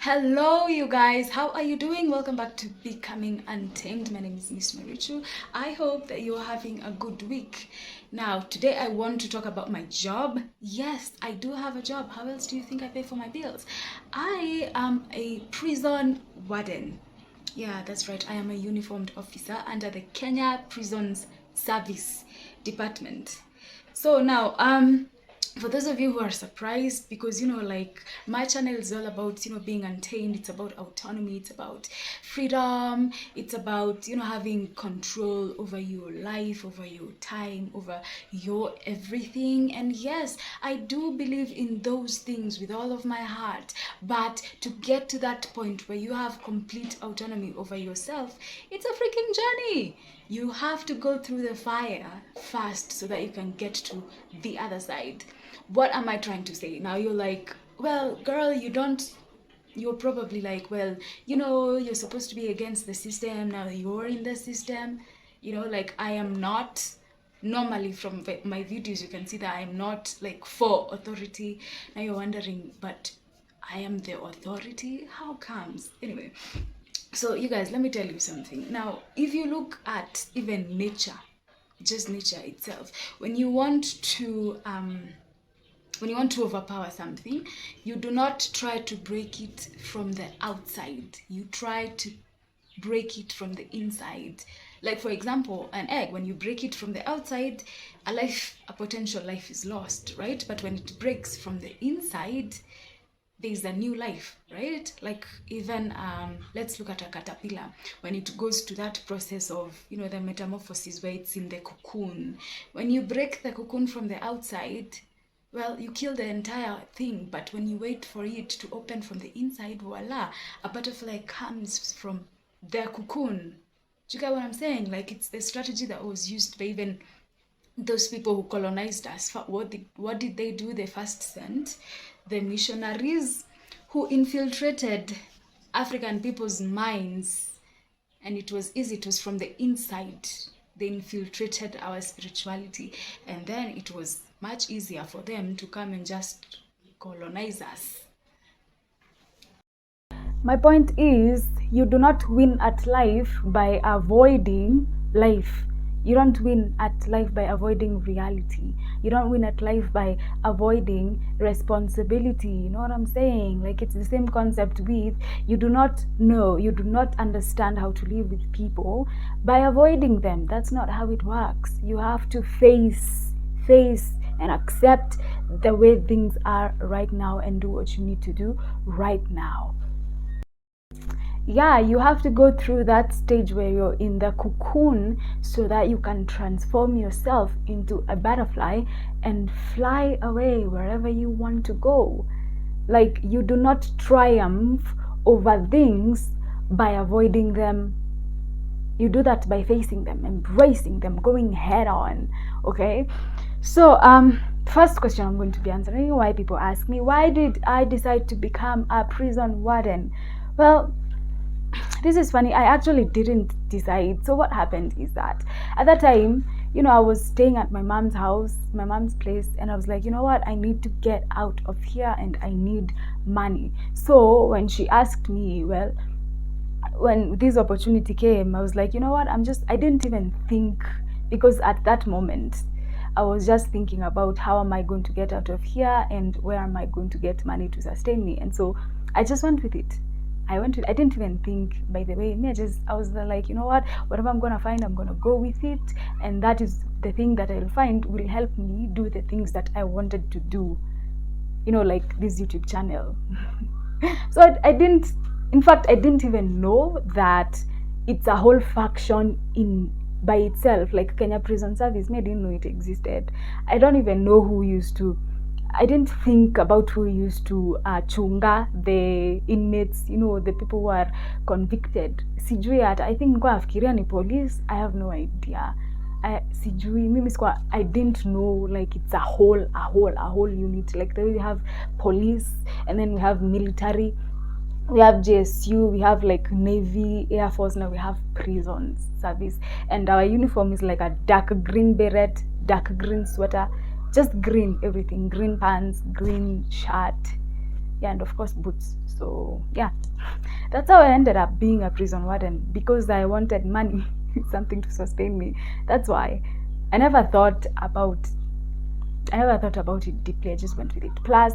Hello, you guys. How are you doing? Welcome back to Becoming Untamed. My name is Miss Marichu. I hope that you're having a good week. Now, today I want to talk about my job. Yes, I do have a job. How else do you think I pay for my bills? I am a prison warden. Yeah, that's right. I am a uniformed officer under the Kenya Prisons Service Department. So now, for those of you who are surprised, because like my channel is all about being untamed. It's about autonomy, it's about freedom, it's about having control over your life, over your time, over your everything. And yes, I do believe in those things with all of my heart, but to get to that point where you have complete autonomy over yourself, it's a freaking journey. You have to go through the fire first so that you can get to the other side. What am I trying to say? Now you're like, well, girl, you're probably like, well, you're supposed to be against the system. Now you're in the system. Like I am not. Normally from my videos, you can see that I'm not like for authority. Now you're wondering, but I am the authority? How comes? Anyway, so you guys, let me tell you something. Now, if you look at even nature, just nature itself, when you want to overpower something, you do not try to break it from the outside. You try to break it from the inside. Like for example, an egg, when you break it from the outside, a potential life is lost, right? But when it breaks from the inside, there's a new life, right? Like even let's look at a caterpillar. When it goes to that process of the metamorphosis where it's in the cocoon, when you break the cocoon from the outside, well, you kill the entire thing. But when you wait for it to open from the inside, voila, a butterfly comes from the cocoon. Do you get what I'm saying? Like, it's the strategy that was used by even those people who colonized us. What did they do? They first sent the missionaries who infiltrated African people's minds, and it was easy. It was from the inside. They infiltrated our spirituality, and then it was much easier for them to come and just colonize us. My point is, you do not win at life by avoiding life. You don't win at life by avoiding reality. You don't win at life by avoiding responsibility. You know what I'm saying? Like, it's the same concept with you do not understand how to live with people by avoiding them. That's not how it works. You have to face and accept the way things are right now and do what you need to do right now. Yeah, you have to go through that stage where you're in the cocoon so that you can transform yourself into a butterfly and fly away wherever you want to go. Like, you do not triumph over things by avoiding them. You do that by facing them, embracing them, going head on. Okay, so first question I'm going to be answering, why people ask me, why did I decide to become a prison warden? Well, this is funny. I actually didn't decide. So what happened is that at that time, I was staying at my mom's house, my mom's place, and I was like, you know what, I need to get out of here and I need money. So when she asked me, well, when this opportunity came, I was like, you know what, I didn't even think, because at that moment I was just thinking about how am I going to get out of here and where am I going to get money to sustain me. And so I just went with it. I didn't even think, by the way. I was like, you know what, whatever I'm gonna find, I'm gonna go with it, and that is the thing that I'll find will help me do the things that I wanted to do, like this YouTube channel. So I didn't even know that it's a whole faction by itself, like Kenya Prison Service. I didn't know it existed. I don't even know I didn't think about who used to chunga the inmates, the people who are convicted. Sijui hata, I think nilikuwa nafikiria ni police. I have no idea. Sijui, I didn't know, like, it's a whole unit. Like, we have police, and then we have military, we have JSU, we have like Navy, Air Force, now we have prison service. And our uniform is like a dark green beret, dark green sweater, just green everything, green pants, green shirt. Yeah, and of course boots. So yeah, that's how I ended up being a prison warden, because I wanted money, something to sustain me. That's why I never thought about it deeply. I just went with it. Plus,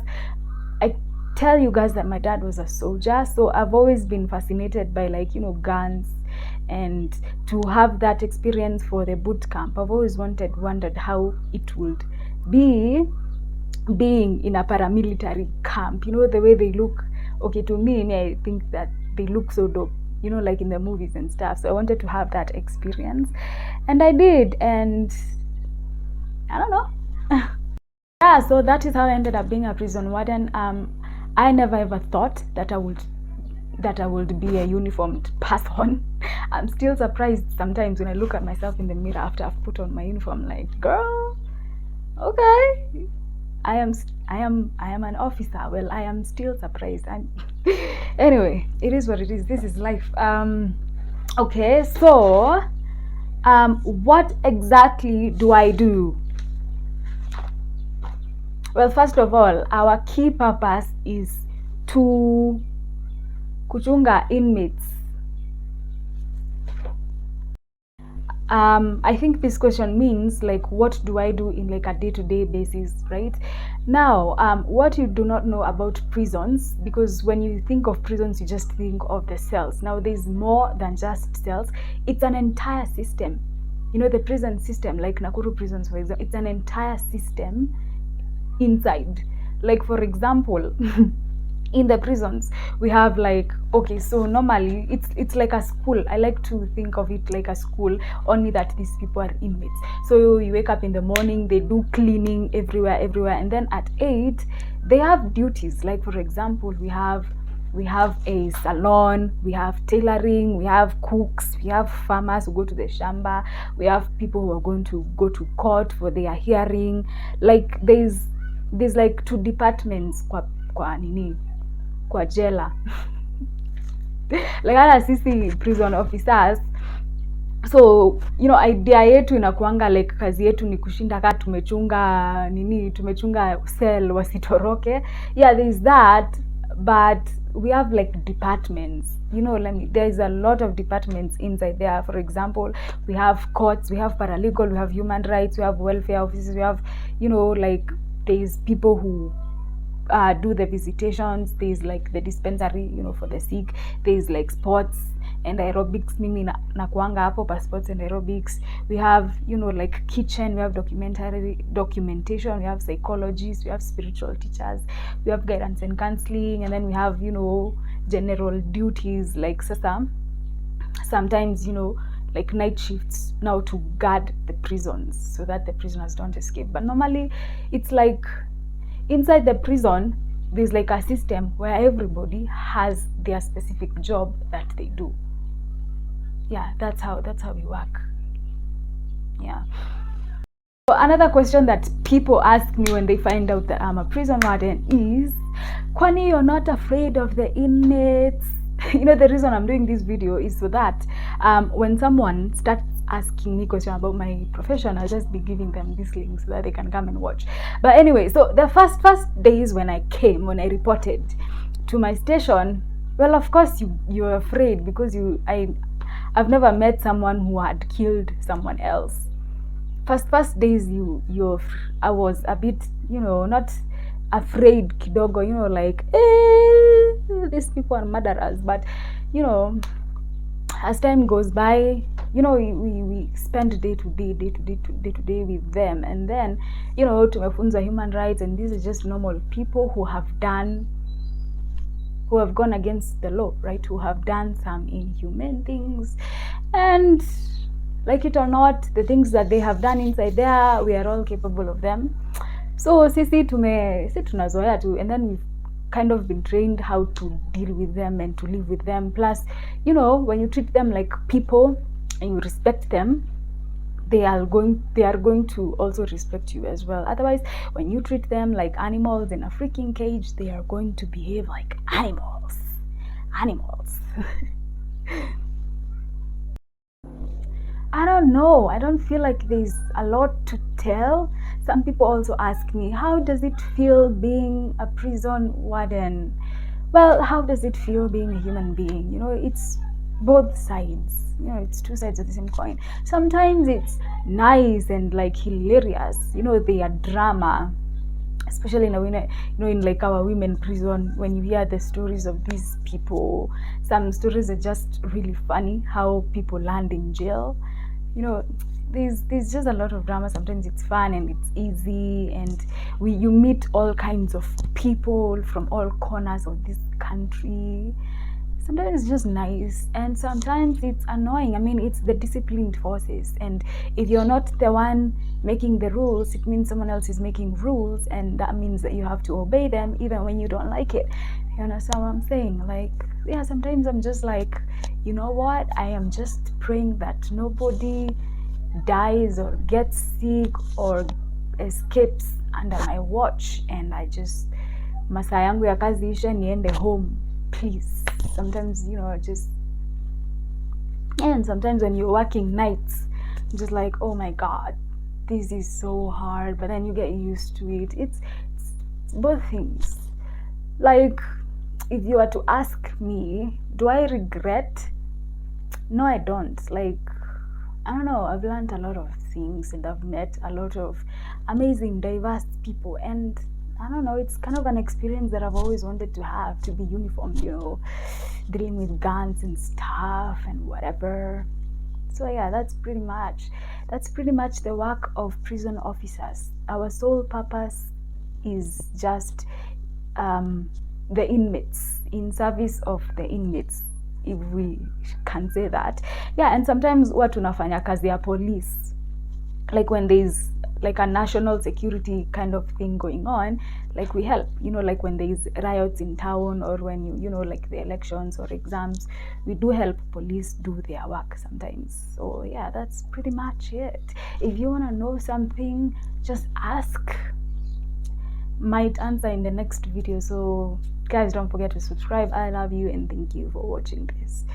I tell you guys that my dad was a soldier, so I've always been fascinated by, like, guns, and to have that experience for the boot camp. I've always wondered how it would be being in a paramilitary camp. The way they look. Okay, to me, I think that they look so dope, like in the movies and stuff. So I wanted to have that experience, and I did, and I don't know. Yeah, so that is how I ended up being a prison warden. I never ever thought that I would be a uniformed person. I'm still surprised sometimes when I look at myself in the mirror after I've put on my uniform, like, girl, okay, I am an officer. Well, I am still surprised. Anyway, it is what it is. This is life. Okay, so what exactly do I do? Well, first of all, our key purpose is to kuchunga inmates. I think this question means, like, what do I do in, like, a day-to-day basis, right? Now, what you do not know about prisons, because when you think of prisons, you just think of the cells. Now, there's more than just cells. It's an entire system. The prison system, like Nakuru prisons, for example, it's an entire system inside. Like, for example, in the prisons we have, like, okay, so normally it's like a school. I like to think of it like a school, only that these people are inmates. So you wake up in the morning, they do cleaning everywhere, and then at 8 they have duties. Like, for example, we have a salon, we have tailoring, we have cooks, we have farmers who go to the shamba, we have people who are going to go to court for their hearing. Like, there's like 2 departments kwa nini, kwa jela. Like, hata sisi prison officers, so idea yetu inakuanga, like, kazi yetu ni kushinda kaa tumechunga cell wasitoroke. Yeah, there's that, but we have, like, departments. There's a lot of departments inside there. For example, we have courts, we have paralegal, we have human rights, we have welfare officers, we have, like, there's people who do the visitations, there's, like, the dispensary, for the sick, there's, like, sports and aerobics. Mimi nakuanga hapo pa sports and aerobics. We have, like, kitchen, we have documentation, we have psychologists, we have spiritual teachers, we have guidance and counseling, and then we have, general duties, like, sometimes, like, night shifts now to guard the prisons so that the prisoners don't escape. But normally it's like, inside the prison there's, like, a system where everybody has their specific job that they do. Yeah, that's how we work. Yeah. So another question that people ask me when they find out that I'm a prison warden is, kwani you're not afraid of the inmates? The reason I'm doing this video is so that when someone starts asking me questions about my profession, I'll just be giving them these links so that they can come and watch. But anyway, so the first days when I reported to my station, well, of course you're afraid, because I've never met someone who had killed someone else. First days I was a bit, not afraid kidogo, like, these people are murderers. But as time goes by, we spend day to day with them, and then tumefunza human rights, and these are just normal people who have gone against the law, right? Who have done some inhumane things, and like it or not, the things that they have done inside there, we are all capable of them. So sisi tunazoea tu, and then we've kind of been trained how to deal with them and to live with them. Plus, when you treat them like people and you respect them, they are going to also respect you as well. Otherwise, when you treat them like animals in a freaking cage, they are going to behave like animals. I don't know. I don't feel like there's a lot to tell. Some people also ask me, how does it feel being a prison warden? Well, how does it feel being a human being? It's both sides. It's two sides of the same coin. Sometimes it's nice and like hilarious. They are drama, especially in like our women prison. When you hear the stories of these people, some stories are just really funny. How people land in jail. you know there's just a lot of drama. Sometimes it's fun and it's easy, and you meet all kinds of people from all corners of this country. Sometimes it's just nice, and sometimes it's annoying. I mean, it's the disciplined forces, and if you're not the one making the rules, it means someone else is making rules, and that means that you have to obey them even when you don't like it. You understand what I'm saying? Like, yeah, sometimes I'm just like, you know what, I am just praying that nobody dies or gets sick or escapes under my watch, and I just, masaa yangu ya kazi isha niende home, please. Sometimes, just, and sometimes when you're working nights, just like, oh my god, this is so hard, but then you get used to it. It's both things. Like, if you were to ask me, do I regret? No, I don't. Like, I don't know, I've learned a lot of things, and I've met a lot of amazing, diverse people, and I don't know, it's kind of an experience that I've always wanted to have, to be uniform, dealing with guns and stuff and whatever. So yeah, that's pretty much the work of prison officers. Our sole purpose is just the inmates, in service of the inmates, if we can say that. Yeah, and sometimes huwa tunafanya kazi ya police, like when there's like a national security kind of thing going on, like we help, like when there's riots in town, or when like the elections or exams, we do help police do their work sometimes. So yeah, that's pretty much it. If you want to know something, just ask. Might answer in the next video. So guys, don't forget to subscribe. I love you and thank you for watching this.